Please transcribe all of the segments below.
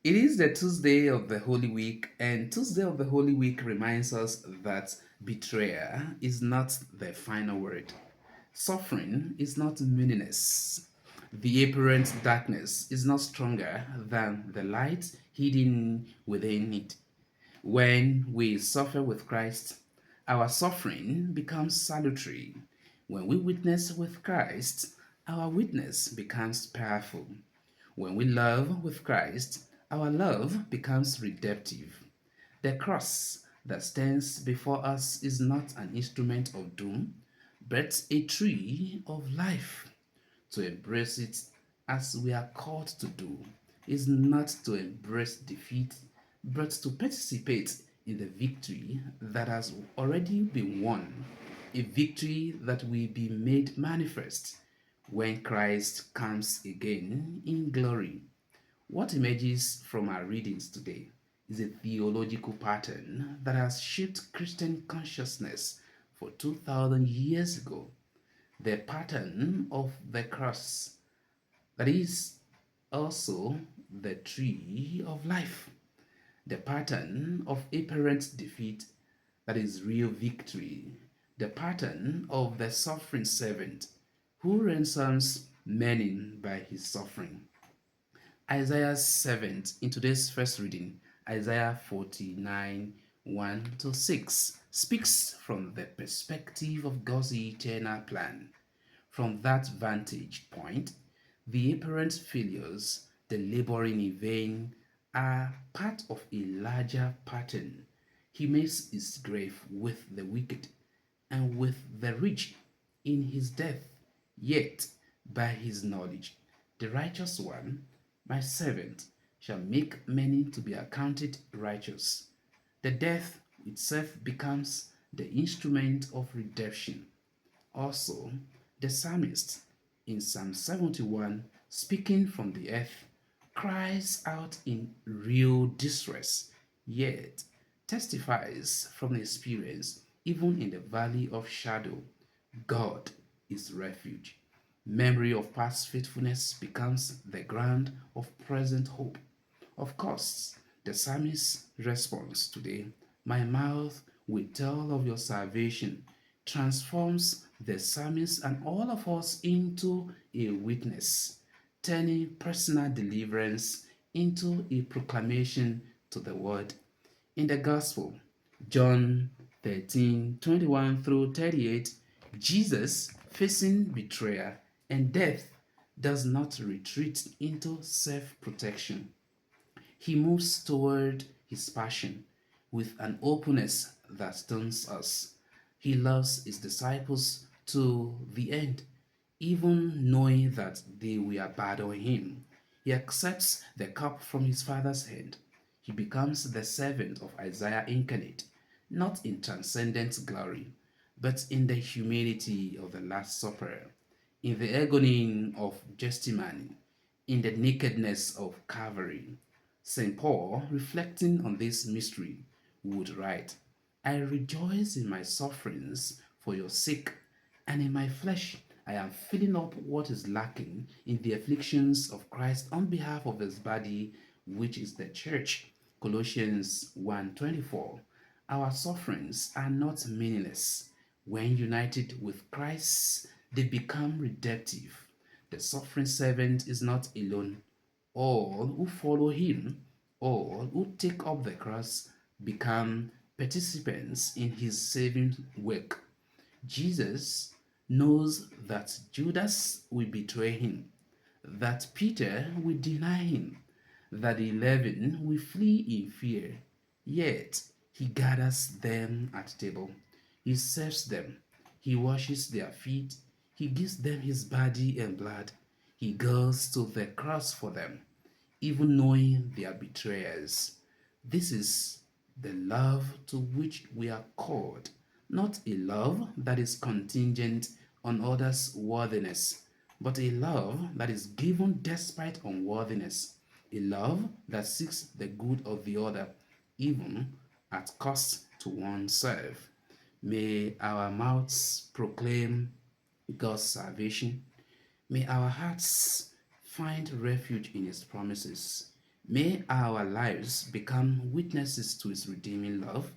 It is the Tuesday of the Holy Week, and Tuesday of the Holy Week reminds us that betrayal is not the final word. Suffering is not meaningless. The apparent darkness is not stronger than the light hidden within it. When we suffer with Christ, our suffering becomes salutary. When we witness with Christ, our witness becomes powerful. When we love with Christ, our love becomes redemptive. The cross that stands before us is not an instrument of doom, but a tree of life. To embrace it as we are called to do is not to embrace defeat, but to participate in the victory that has already been won, a victory that will be made manifest when Christ comes again in glory. What emerges from our readings today is a theological pattern that has shaped Christian consciousness for 2000 years ago. The pattern of the cross, that is also the tree of life. The pattern of apparent defeat, that is real victory. The pattern of the suffering servant who ransoms many by his suffering. Isaiah 7 in today's first reading, Isaiah 49 1 to 6, speaks from the perspective of God's eternal plan. From that vantage point, the apparent failures, the laboring in vain, are part of a larger pattern. He makes his grave with the wicked and with the rich in his death, yet by his knowledge, the righteous one, my servant, shall make many to be accounted righteous. The death itself becomes the instrument of redemption. Also, the psalmist in Psalm 71, speaking from the earth, cries out in real distress, yet testifies from experience, even in the valley of shadow, God is refuge. Memory of past faithfulness becomes the ground of present hope. Of course, the psalmist's response today, my mouth will tell of your salvation, transforms the psalmist and all of us into a witness, turning personal deliverance into a proclamation to the world. In the Gospel, John 13:21 through 38, Jesus, facing betrayal and death, does not retreat into self protection. He moves toward his passion with an openness that stuns us. He loves his disciples to the end, even knowing that they will abandon him. He accepts the cup from his father's hand. He becomes the servant of Isaiah incarnate, not in transcendent glory, but in the humility of the Last Supper, in the agony of Gethsemane, in the nakedness of Calvary. St. Paul, reflecting on this mystery, would write, I rejoice in my sufferings for your sake, and in my flesh I am filling up what is lacking in the afflictions of Christ on behalf of his body, which is the church. Colossians 1:24. Our sufferings are not meaningless. When united with Christ, they become redemptive. The suffering servant is not alone. All who follow him, all who take up the cross, become participants in his saving work. Jesus knows that Judas will betray him, that Peter will deny him, that the 11 will flee in fear. Yet he gathers them at table. He serves them. He washes their feet. He gives them his body and blood. He goes to the cross for them, even knowing they are betrayers. This is the love to which we are called, not a love that is contingent on others' worthiness, but a love that is given despite unworthiness, a love that seeks the good of the other, even at cost to oneself. May our mouths proclaim God's salvation. May our hearts find refuge in His promises. May our lives become witnesses to his redeeming love,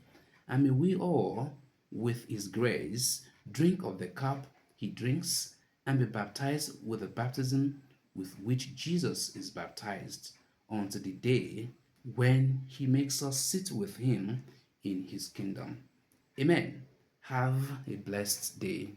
and may we all, with his grace, drink of the cup he drinks and be baptized with the baptism with which Jesus is baptized unto the day when he makes us sit with him in his kingdom. Amen. Have a blessed day.